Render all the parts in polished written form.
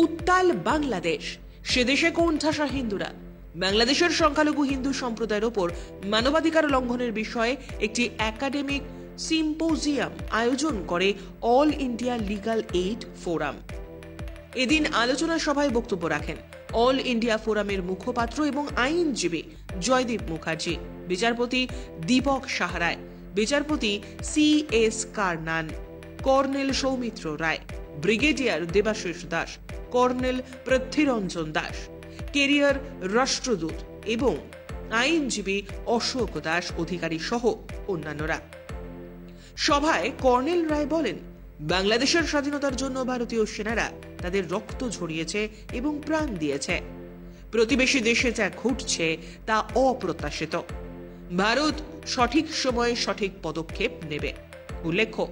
উত্তাল বাংলাদেশ, সে দেশে কোণঠাসা হিন্দুরা। বাংলাদেশের সংখ্যালঘু হিন্দু সম্প্রদায়ের ওপর মানবাধিকার লঙ্ঘনের বিষয়ে একটি একাডেমিক সিম্পোজিয়াম আয়োজন করে all India legal aid forum. এদিন আলোচনা সভায় বক্তব্য রাখেন অল ইন্ডিয়া ফোরামের মুখপাত্র এবং আইনজীবী জয়দীপ মুখার্জি, বিচারপতি দীপক সাহারায়, বিচারপতি C.S. Karnan, colonel Soumitra Roy, brigadier Debashis Das, colonel Prithviranjan Das, career রাষ্ট্রদূত এবং আইনজীবী অশোক দাস অধিকারী সহ অন্যান্যরা। সভায় কর্নেল রায় বলেন, বাংলাদেশের স্বাধীনতার জন্য ভারতীয় সেনারা তাদের রক্ত ঝরিয়েছে এবং প্রাণ দিয়েছে। প্রতিবেশী দেশে যা ঘটছে তা অপ্রত্যাশিত। ভারত সঠিক সময়ে সঠিক পদক্ষেপ নেবে। উল্লেখ্য,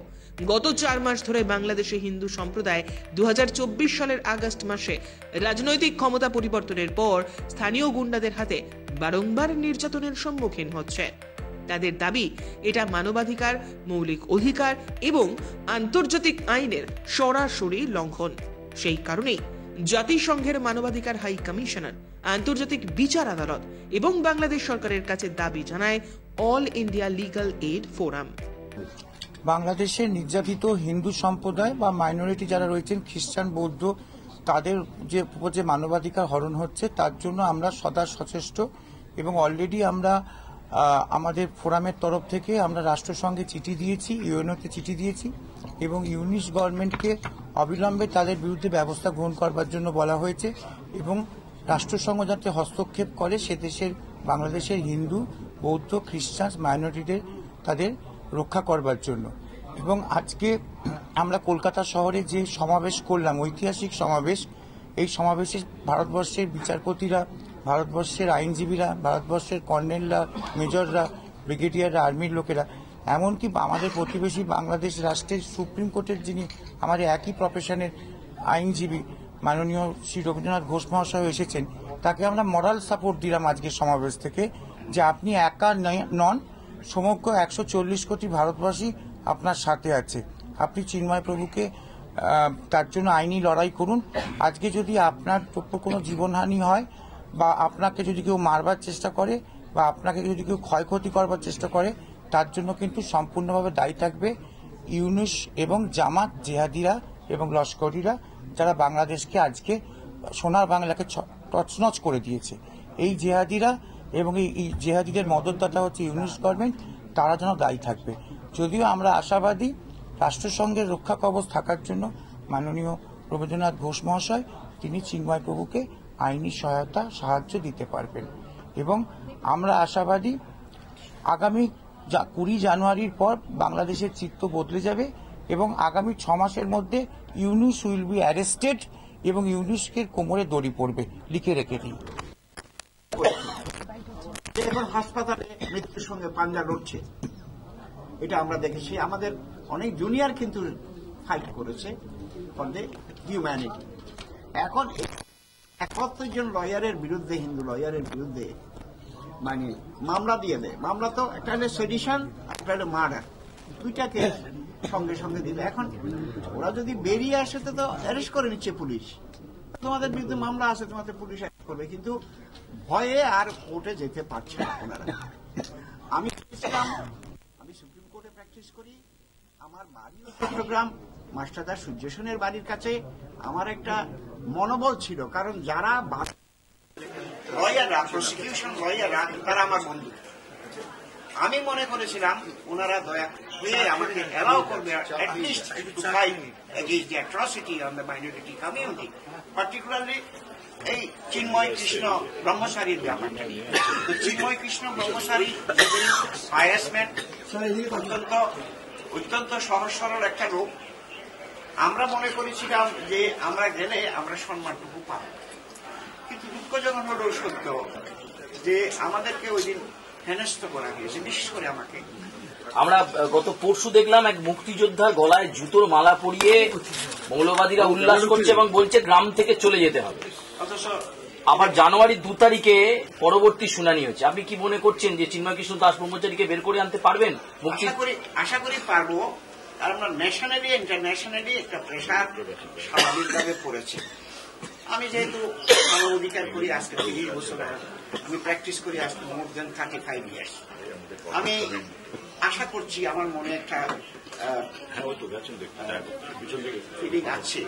গত 4 মাস ধরে বাংলাদেশে হিন্দু সম্প্রদায় 2024 সালের আগস্ট মাসে রাজনৈতিক ক্ষমতা পরিবর্তনের পর স্থানীয় গুন্ডাদের হাতে বারংবার নির্যাতনের সম্মুখীন হচ্ছে। তাদের দাবি, এটা মানবাধিকার, মৌলিক অধিকার এবং আন্তর্জাতিক আইনের সরাসরি লঙ্ঘন। সেই কারণেই জাতিসংঘের মানবাধিকার হাই কমিশনার, আন্তর্জাতিক বিচার আদালত এবং বাংলাদেশ সরকারের কাছে দাবি জানায় all India legal aid forum. বাংলাদেশের নির্যাতিত হিন্দু সম্প্রদায় বা মাইনরিটি যারা রয়েছেন, খ্রিস্টান, বৌদ্ধ, তাদের যে মানবাধিকার হরণ হচ্ছে তার জন্য আমরা সদা সচেষ্ট এবং অলরেডি আমরা আমাদের ফোরামের তরফ থেকে আমরা রাষ্ট্রসংঘে চিঠি দিয়েছি, ইউএনওতে চিঠি দিয়েছি এবং ইউনিশ গভর্নমেন্টকে অবিলম্বে তাদের বিরুদ্ধে ব্যবস্থা গ্রহণ করবার জন্য বলা হয়েছে এবং রাষ্ট্রসংঘ যাতে হস্তক্ষেপ করে সে দেশের বাংলাদেশের হিন্দু, বৌদ্ধ, খ্রিস্টান মাইনরিটিদের তাদের রক্ষা করবার জন্য। এবং আজকে আমরা কলকাতা শহরে যে সমাবেশ করলাম, ঐতিহাসিক সমাবেশ, এই সমাবেশে ভারতবর্ষের বিচারপতিরা, ভারতবর্ষের আইনজীবীরা, ভারতবর্ষের কর্নেলরা, মেজররা, ব্রিগেডিয়াররা, আর্মির লোকেরা, এমনকি আমাদের প্রতিবেশী বাংলাদেশ রাষ্ট্রের সুপ্রিম কোর্টের যিনি আমাদের একই প্রফেশনের আইনজীবী মাননীয় শ্রী রবীন্দ্রনাথ ঘোষ মহাশয় এসেছেন, তাকে আমরা মরাল সাপোর্ট দিলাম আজকের সমাবেশ থেকে যে আপনি একা নন, সমগ্র 140 কোটি ভারতবাসী আপনার সাথে আছে। আপনি চিন্ময় প্রভুকে তার জন্য আইনি লড়াই করুন। আজকে যদি আপনার কোনো জীবনহানি হয় বা আপনাকে যদি কেউ মারবার চেষ্টা করে বা আপনাকে যদি কেউ ক্ষয়ক্ষতি করবার চেষ্টা করে, তার জন্য কিন্তু সম্পূর্ণভাবে দায়ী থাকবে ইউনুস এবং জামাত, জেহাদিরা এবং লস্করিরা, যারা বাংলাদেশকে আজকে সোনার বাংলাকে তছনছ করে দিয়েছে। এই জেহাদিরা এবং এই জেহাদিদের মদতদাতা হচ্ছে ইউনিশ গভর্নমেন্ট, তারা যেন দায়ী থাকবে। যদিও আমরা আশাবাদী রাষ্ট্রসংঘের রক্ষা কবচ থাকার জন্য মাননীয় রবীন্দ্রনাথ ঘোষ মহাশয় তিনি চিন্ময় প্রভুকে আইনি সহায়তা, সাহায্য দিতে পারবেন এবং আমরা আশাবাদী আগামী 20 জানুয়ারির পর বাংলাদেশের চিত্র বদলে যাবে এবং আগামী 6 মাসের মধ্যে ইউনুস উইল বি অ্যারেস্টেড এবং ইউনুসকে কোমরে দড়ি পড়বে। লিখে রেখে দিন। এখন হাসপাতালে মৃত্যুর সঙ্গে পাঞ্জা লড়ছে, এটা আমরা দেখেছি। আমাদের অনেক জুনিয়র কিন্তু ফাইট করেছে ফর দ্য হিউম্যানিটি। এখন 71 জন লয়ারের বিরুদ্ধে, হিন্দু লয়ারের বিরুদ্ধে মানে মামলা দিয়ে দেয়। মামলা তো একটা হলো সেডিশন, একটা হলো মার্ডার, দুইটাকে সঙ্গে সঙ্গে দিল। এখন ওরা যদি বেরিয়ে আসে তো অ্যারেস্ট করে নিচ্ছে পুলিশ, তোমাদের বিরুদ্ধে মামলা আছে, তোমাদের পুলিশ অ্যারেস্ট করবে, কিন্তু ভয়ে আর কোর্টে যেতে পারছে না ওনারা। আমি সুপ্রিম কোর্টে প্র্যাকটিস করি, আমার বাড়িও চট্টগ্রাম, মাস্টারদা সূর্য সেনের বাড়ির কাছে। আমার একটা মনোবল ছিল, কারণ যারা লয়াররা, প্রসিকিউশন লয়াররা, তারা আমার বন্ধু। আমি মনে করেছিলাম ওনারা দয়া হয়ে আমাকে অ্যালাউ করবে at least to fight against the atrocity on the minority community, particularly এই চিন্ময় কৃষ্ণ ব্রহ্মচারীর ব্যাপারটা নিয়ে। তো চিন্ময় কৃষ্ণ ব্রহ্মচারী ফায়ার্সম্যান, অত্যন্ত সহজ সরল একটা লোক। আমরা মনে করেছিলাম যে আমরা গেলে আমরা সম্মানটুকু পাব, কিন্তু দুঃখজনক হল সত্য যে আমাদেরকে ওই দিন হেনস্থ করা হয়েছে, বিশেষ করে আমাকে। আমরা গত পরশু দেখলাম এক মুক্তিযোদ্ধার গলায় জুতোর মালা পরিয়ে মৌলবাদীরা উল্লাস করছে এবং বলছে গ্রাম থেকে চলে যেতে হবে। অথচ আবার জানুয়ারির 2 তারিখে পরবর্তী শুনানি হচ্ছে। আপনি কি মনে করছেন যে চিন্ময় কৃষ্ণ দাস ব্রহ্মচারীকে বের করে আনতে পারবেন? আশা করি পারবো, কারণ ন্যাশনালি ইন্টারন্যাশনালি একটা প্রেশার স্বাভাবিকভাবে পড়েছে। আমি যেহেতু মানব অধিকার করি আজকে 30 বছর, আমি প্র্যাকটিস করি আজকে মোর দেন 35 ইয়ার্স। আমি আশা করছি, আমার মনে একটা ফিলিং আছে,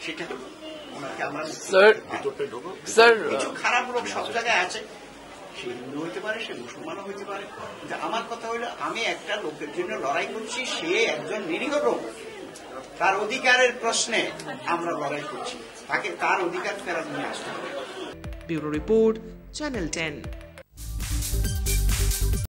সেটা ওনাকে আমরা কিছু খারাপ লোক সব জায়গায় আছে, সে হিন্দু হইতে পারে, সে মুসলমানও হইতে পারে, কিন্তু আমার কথা হলো আমি একটা লোকের জন্য লড়াই করছি, সে একজন নিরীহ লোক, তার অধিকারের প্রশ্নে আমরা লড়াই করছি, তাকে তার অধিকার ফেরত নিয়ে আসতে হবে। Bureau report, channel 10।